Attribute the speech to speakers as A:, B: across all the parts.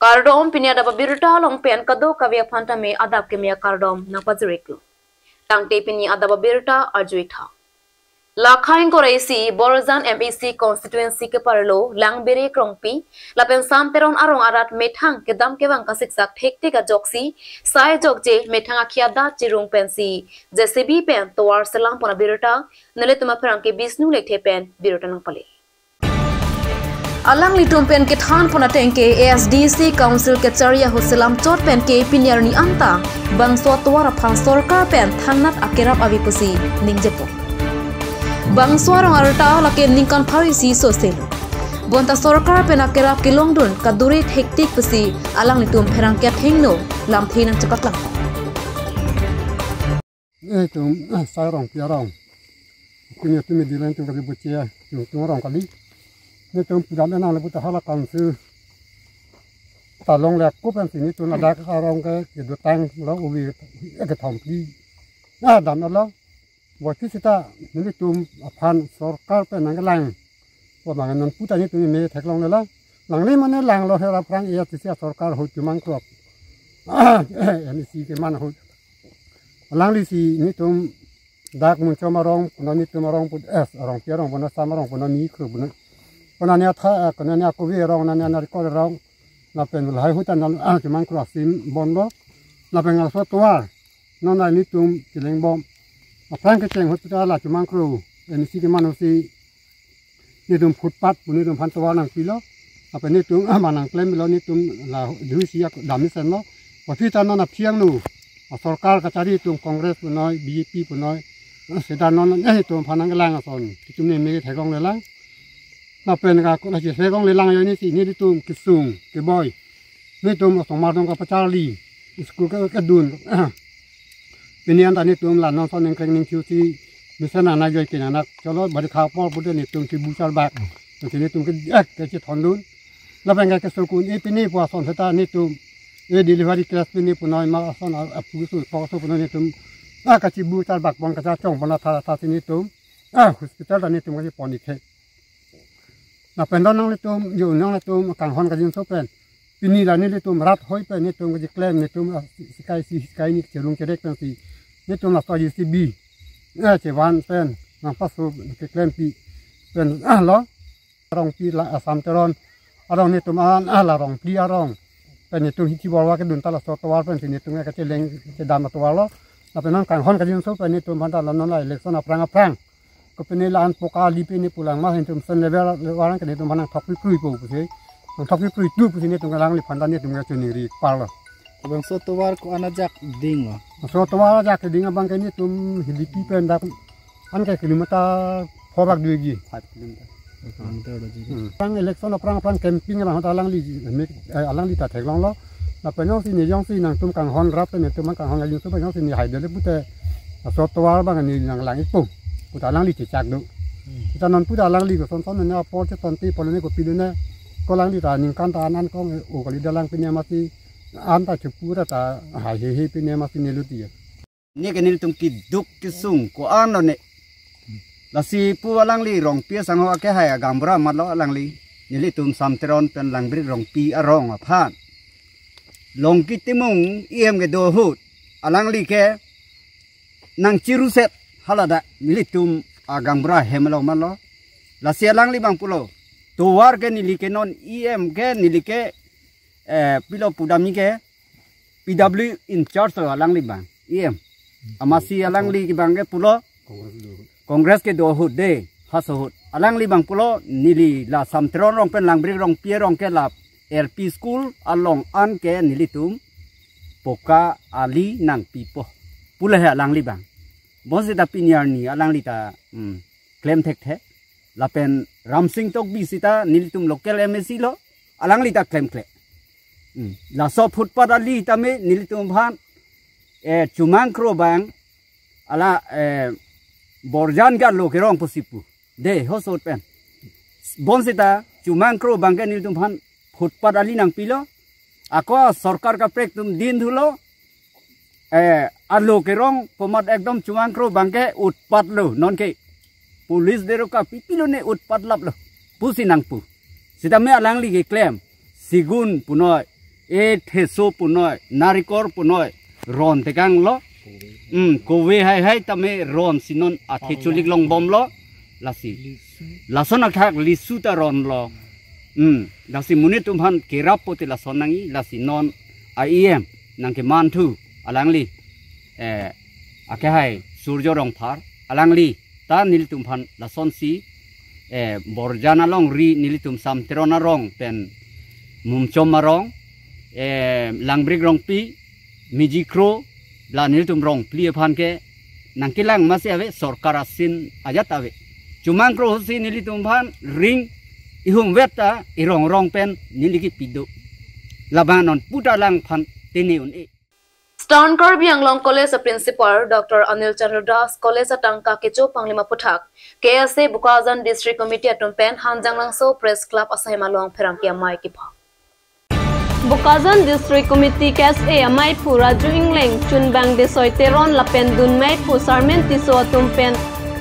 A: Kardom pinya da babirta long pen kado kavya phanta me adap ke me kardom na pazriklu. Tangte pini adap babirta arjuitha. Lakhain koreisi Borzan MEC constituency ke parlo langbere krongpi lapen samteron arong arat methang ke dam ke bang kasiksak thekte ka joksi sai jokje methang akhia da chirung pensi JCB pen towar selang pona birta nele tuma perang ke bisnu lekhe pen birta nang pale Alang litum pen ke than pona tengke ASDC council ke charia hoselam chot pen ke pinyar ni anta bang so towar phang sarkar pen thanat akerap avipusi ningjepo Bang suarang arta lake ningkan parisi sosial. Bonta sorkar pena kerap kilongdun kadurit hektik pesi alang litum perang kiat hengno lam thinang cepat lang.
B: Tum sarong piarong. Kunya tumi dilan tum kali bucia tum orang kali. Ni tum pidalan nang lebu tahala kansu. Talong lek ku pen sini tum ada karong ke kedu tang lo ubi ke thompi. Dan Allah waktu kita ni tum apan sorkar pe nang lang wa mangan nan puta ni tum me theklong la lang ni man lang lo hera prang ia tisia sorkar ho tumang krop ani si ke man ho lang li si ni tum dak mun chamarong punani tumarong put arong pierong puna samarong puna mi kru puna punani atha kunani aku vi rong nani anar ko rong na pen lai hu tan tumang krop sim bondo na pen al so toa nona ni tum kileng bom Apang keceng hospital lah cuma kru, ini sih kemana sih? Ni tum footpath, ni tum pantuan nang pilo, apa ni tum manang klaim pilo ni tum lah dulu sih aku dami sen lo. Waktu itu nona piang nu, sorkar kacari tum kongres punoi, BJP punoi, sedang nona tum panang kelang ason, tum ni megi tegong lelang. Napa ni aku lagi tegong lelang yang ini sih ni tum kisung, keboy, ni tum asong marong kapacali, skul kedun. Pinian tani tum la non son engkeng ning cuci misalnya anak joy kena anak kalau bari kapal pun ni tum si busal bak nanti ni tum ke ci thondun la benga ke sulkun e pini puason seta ni tum e delivery class pini punoi ma son apu su poso punoi ni tum ka ci busal bak bon ka chong bona tha sini tum hospital tani tum ke poni the na pendon nang ni tum yo nang ni tum kang hon ka jin so pen pini la ni tum rat hoi pe ni tum ke claim ni tum sikai ni cerung cerek pen si ni tum la so UCB cewan pen nang pasu ke klaim pi pen lo rong pi la asam teron arong ni tum la rong pi arong pen ni tum hiti bolwa ke dun tala so tawal pen ni tum ke celeng ke dam tawal lo la pen nang kan hon ka jin so pen ni tum banta la non la election aprang ko pen ni lan poka li pen ni pulang ma tum sen level warang ke ni tum banang thok pi krui po pu se thok pi krui tu pu ni tum lang li phandan ni tum ke chuni ri par lo
C: Bang sotowar ko anajak ding lo.
B: Sotowar ajak ding abang kini tum hidupi pendak an ke kilometer pobak duigi
C: 5 kilometer.
B: Prang election prang camping bang alang li ta theklong lo na penyong si ni yong si nang tum kang hon rap ni tum kang hon ayun so penyong si ni hai de pute sotowar bang ni nang lang ipu puta lang li chak du kita non puta lang li ko son son na po che ton ti polone ko pidune ko lang li ta ning kan ta nan ko o ko li dalang pinya mati anta cepura ta hai he pine masih neluti ya
C: Ni kenil tum ki duk kisung ko ano ne la si pu alang li rong pia sang ho ke hai gambra mat lo alang li nili tum samteron pen lang bri rong pi arong a phan long ki timung iem ke do hut alang li ke nang chiru set halada nili tum a gambra hemelo mat lo la si alang li bang pulo to war ke nili ke non iem ke nili ke pilo pudami ke PW in charge alang li bang amasi alang li bang ke pulo kongres ke do hut de hasahut alang li bang pulo nili la samtron rong pen lang bri rong pie rong ke la LP school along an ke nili tum poka ali nang pipo pula he alang li bang bosi da pinyar ni alang li ta claim thek the la pen ramsing tok bisita nili tum local MSC lo alang li ta claim la so footpath ali tame nilitum bhan chumang kro bang ala borjan ga lo kerong posipu de hosot pen bonsita chumang kro bang ga nilitum bhan footpath ali nang pilo ako sarkar ka prek tum din dhulo alo kerong pomat ekdom chumang kro bang ke utpat lo non ke police dero ka pipilo ne utpat lap lo pusi nang pu sita me alang li ke claim sigun punoi theso punoi narikor punoi ron tegang lo kowe hai tame ron sinon athe chulik long bom lo lasi lason akhak lisu ta ron lo lasi munit tumhan kerap poti lason nangi lasi non IEM nangke mantu alangli akhai surjo rong phar alangli ta nil tumhan lason si borjana long ri nilitum samterona rong pen mumchom marong langbrik rong pi mijikro la nilitum rong pli phan ke nangkilang masih ave sorkar asin ayat ave cumang kro si nilitum phan ring ihum weta irong rong pen niliki pido labanon putalang phan teniun e
A: Stone Karbi Anglong College Principal Dr. Anil Chandra Das College Tangka Kecho Panglima Puthak KSA Bukazan District Committee Atumpen Hanjang Langso Press Club Asahima Long Perangkia Mai Kipa
D: Bukazan District Committee KSA Amai Pura Juingleng Chunbang Desoy Teron Lapen Dunmai Pu Sarmen Tiso Atumpen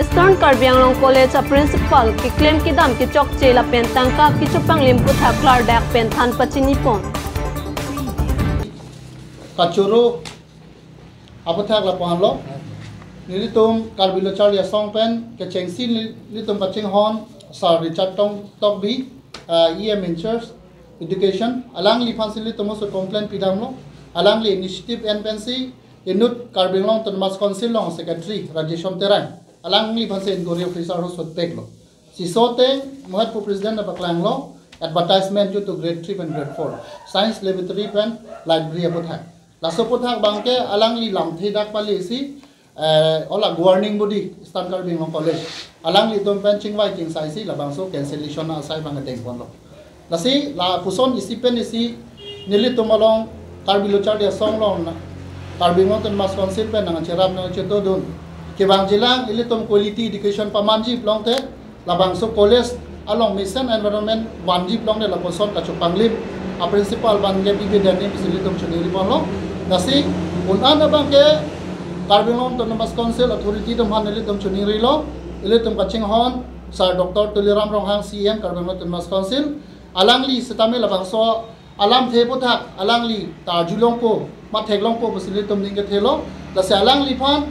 D: Stone Karbi Anglong College Principal Kiklem Kidam Kichok Che Lapen Tangka Kecho Panglim Puthak Clardak Pen Than Pachinipon
E: Kacuru apothak la pohlo nilitum kalbilo charlia songpen ke chengsi nilitum kaching hon sar richard tong bi em in church education alang li fansi nilitum so complaint pidamlo alang li initiative npnc inut karbilong tanmas council long secretary rajeshom teran alang li fansi ngori officer ho sot peklo si sote mohat pu president na baklanglo advertisement to grade 3 and grade 4 science laboratory pen library apothak laso puthak bangke alang li lam thidak pali si ola warning body stand karbing long college alang li tom pen chingwai king sai si la bangso cancellation na sai bang deng pon lo lasi la puson isi pen isi nili tomalong karbilo chardia song long na karbing long ton mas council pen na cheram na cheto dun ke bang jilang ili tom quality education pamanji long te la bangso college along mission environment wanji long de la puson ka chupanglim a principal bangge bibi dani bisili tom chuniri pon lo nasi unan abangke Karbinglong Autonomous Council Authority tom haneli tom chuniri lo ile tom kaching hon sar Dr. Tuliram Ronghang CM Karbinglong Autonomous Council alangli setame labang so alam the puthak alangli tarjulong po matheglong po bisili tom dingke thelo lase alangli phan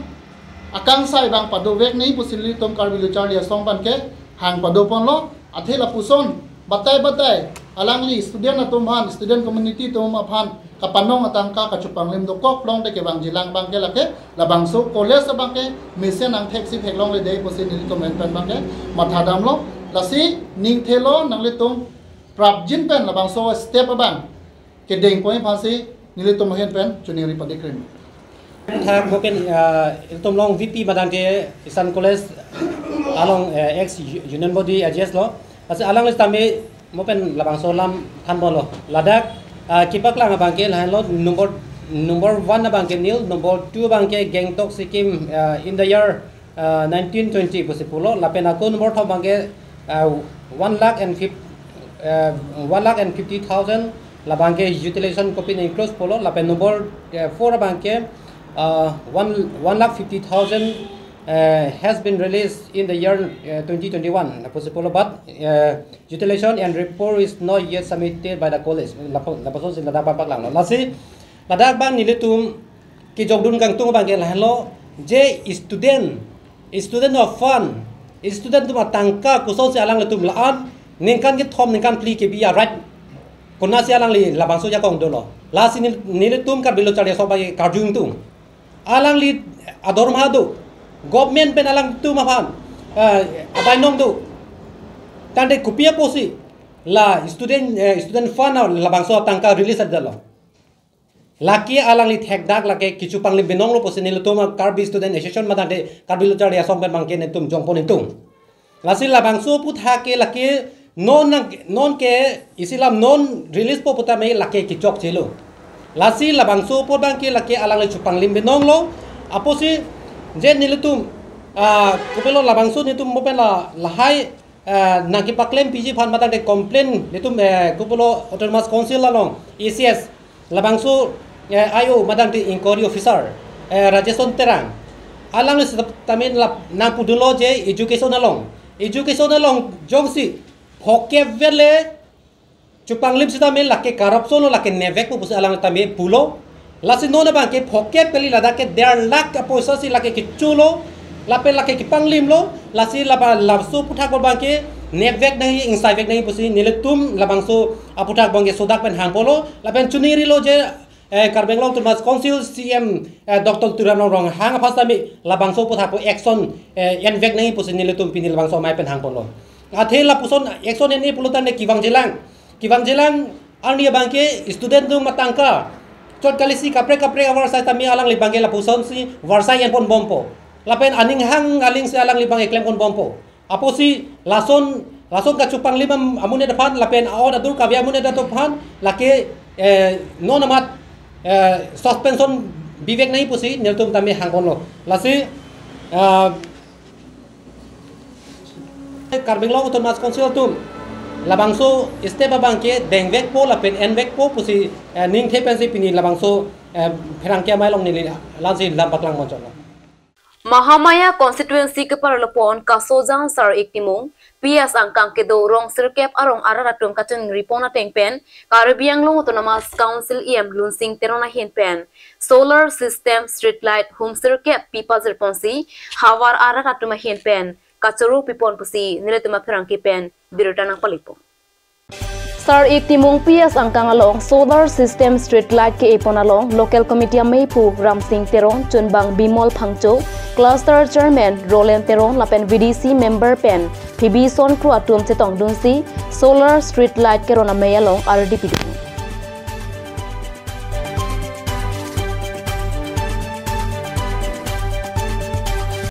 E: akang sai bang padovek nei bisili tom Karbilo charlia song banke hang padopon lo athela puson batai alangli student atumhan student community tom aphan kapanong atangka kachupanglim do kok long de ke bang jilang bang ke lake labang so college bang ke mission ang thek si phek long le dei posin ni to men pen bang ke mathadam lo lasi ning thelo nang le tom prap jin pen labang so step bang ke deng point phasi ni le tom hen pen chuni ri padikrim
F: thak moken tom long VP madang ke Isan College along ex union body adjust lo asa alang le tame mopen labang so lam than bon lo ladak kipak lang bangke lahan lo number 1 na bangke nil number 2 bangke Gangtok Sikkim in the year 1920 posipulo lapen ako number 3 bangke 1,50,000 la bangke utilization copy in close polo lapen number 4 bangke 1,50,000 has been released in the year 2021 possible but utilization and report is not yet submitted by the college la pason sin ladak bang lang lasi ladak bang nilitum ki jogdun kang tung bang la hello je student of fun student tu tangka kuso si alang letum laan ningkan ki thom ningkan pli ke biya right kona si alang li la bangso ya kong dolo lasi nilitum kar bilo charia so bagi karjung tung alang li ador mahadu government pen alang tu maphan abai nong tu tande kupia posi la student fund la bangso tangka release adalo laki alang li thek dak lake kichu pangli benong lo posi nilo tuma karbi student association madande karbi lo chari asong pen bangke ne tum jongpon tum lasi la bangso putha ke laki non ke isilam non release po puta me lake kichok chelo lasi la bangso po bangke laki alang li chupangli benong lo aposi je nilutum kupelo labangsu nitum mopen la lahai naki paklem PG fan matang de complain nitum kupelo autonomous council lalong ECS labangsu IO matang de inquiry officer Rajeson Terang alang le tamen la nang pudulo je education along jongsi hoke vele cupang lim sita me laki corruption lo laki nevek pu pusi alang tami pulo lasi nona bang ke pocket kali lada ke der lak aposa si laki kichulo lape laki kipang lim lo lasi lapa lapsu puthak bang ke nevek nahi inside vek nahi pusi niletum labangso aputhak bang ke sodak pen hang polo lapen chuniri lo je Karbenglong Tumas Council CM Dr. Turano Rong hang pasta mi labangso puthak po action envek nahi pusi niletum pinil labangso mai pen hang polo athela puson action ni pulutan ne kiwang jelang arnia bangke student dung matangka chot kalisi kapre awarsa tami alang li bangke la puson si warsa yan pon bompo lapen aning hang aling si alang li bangke klem pon bompo apo si lason ka cupang limam amune depan lapen aod adur kavya amune depan lake nonamat suspension bivek nahi pusi neltum tami hang pon lo lasi Karbenglong Tumas Council tum labangso step bangke dengvek po lapen envek po pusi ning thepensi pini labangso pherangkia mailong ni lansi lambaklang moncholo
A: Mahamaya constituency ke paralopon kasojang sar iktimung PS angkang ke do rong sirkep arong araratum kacung ripona tengpen Caribbean long autonomous council lunsing terona hinpen solar system street light home sirkep pipa zirponsi hawar araratum hinpen kacuru pipon pusi niletuma pherangki pen birutanang palipo Sar iktimung PS angkang along solar system street light ke ipon along local committee meipu Ramsing Terong Chunbang Bimol Phangcho cluster chairman Roland Terong lapen VDC member pen PB Son Kru atum chetong dunsi solar street light ke rona meyalong RDP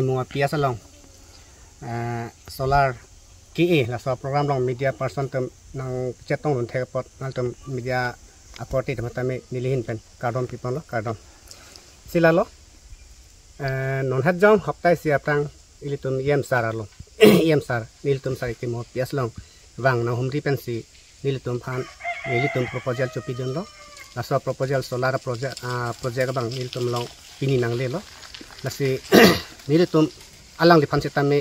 G: Semua PS along solar KE la so program long media person tem nang chetong lun thepot nal tem media akorti tem tame nilihin pen kardom people lo kardom sila lo non hat jong hoptai siapang ilitum yem sar lo yem sar nilitum sar ikimo PS long wang na humri pen si nilitum phan nilitum proposal chopi jon lo la so proposal solar project bang nilitum long pini nang le lo la si nilitum alang di phan setame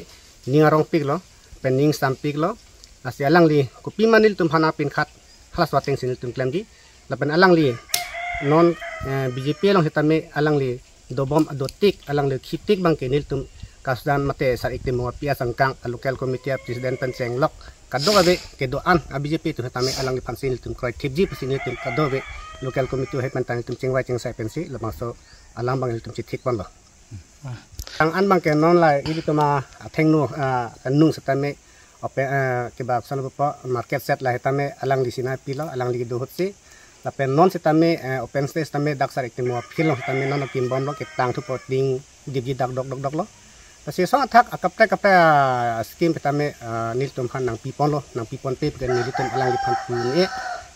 G: ningarong pig lo pening sampik lo asi alang li kupi manil tum hana pin khat halas wateng sinil tum klemdi lapen alang li non BJP long hitame alang li dobom adotik alang li khitik bang kenil tum kasdan mate sar iktim mo pia sangkang local committee president penseng lok kado gabe kedo an BJP tu hitame alang li pansin tum kroi tipji pasinil tum kado be local committee hepan tan tum chengwai chengsa pensi lamang so alang bang tum chitik pon lo ang an bang ke non lai ili tuma thengnu nung satame ope ke ba salbo market set la hetame alang di sina pilo alang di do hotsi la pen non setame open space tame dak sar ikimo philo tame non kim bom lo ke tang thu poting digi dak dok lo si so thak kapte scheme tame nil tum khan nang pipon lo nang pipon pe ke nil tum alang di phan pu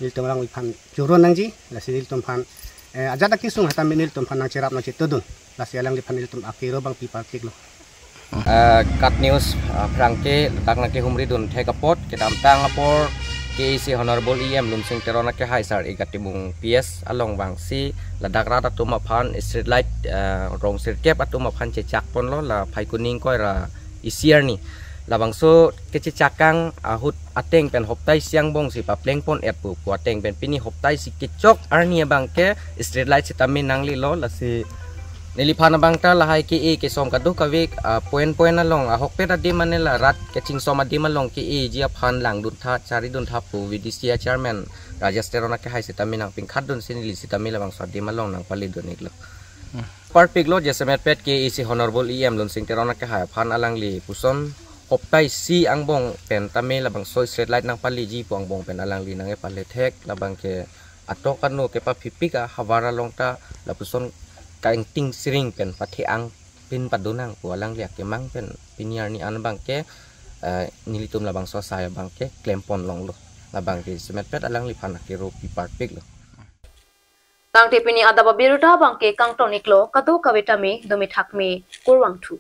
G: nil tum alang di phan churon nang ji la si nil tum phan ajada kisung hatame nil tum phan nang cherap nang chitudun lasi alang di panil tum akiro bang pipa kik lo
H: cut news prangke letak nak ke humri dun theka pot ke dam tang lapor ke isi honorable lunsing terona ke haisar igatimung PS along bang si ladak rata tuma phan street light rong sirkep atuma phan cecak pon lo la phai kuning koi ra isiar ni labang so ke cecakang ahut ateng pen hoptai siang bong si papleng pon etpu ku ateng pen pini hoptai si kecok arnia bang ke street light sitami nangli lo la si nilipana bangta lahai ki ke som kadu kawik point along hok pe di manela rat ke ching som di malong ki jia phan lang dun tha chari dun tha pu VDC chairman Rajasterona ke hai sitami nang pingkhat dun sinili sitami labang sa di malong nang pali dun iklo parpik lo jesemet pet ke isi honorable lunsing terona ke hai phan alang li puson hoptai si angbong pen tame labang so street light nang pali ji puang bong pen alang li nang e pale thek labang ke atokano ke pa phipika hawara longta lapuson kaing ting siring pen pati ang pin padunang ko lang liak ke mang pen piniar ni an bang ke nilitum labang so saya bang ke klempon long lo labang ke semet pet alang li phan ke ro pi parpik lo
A: tang te pini adaba biruta bang ke kang tonik lo kadu kawita me domi thak me kurwang thu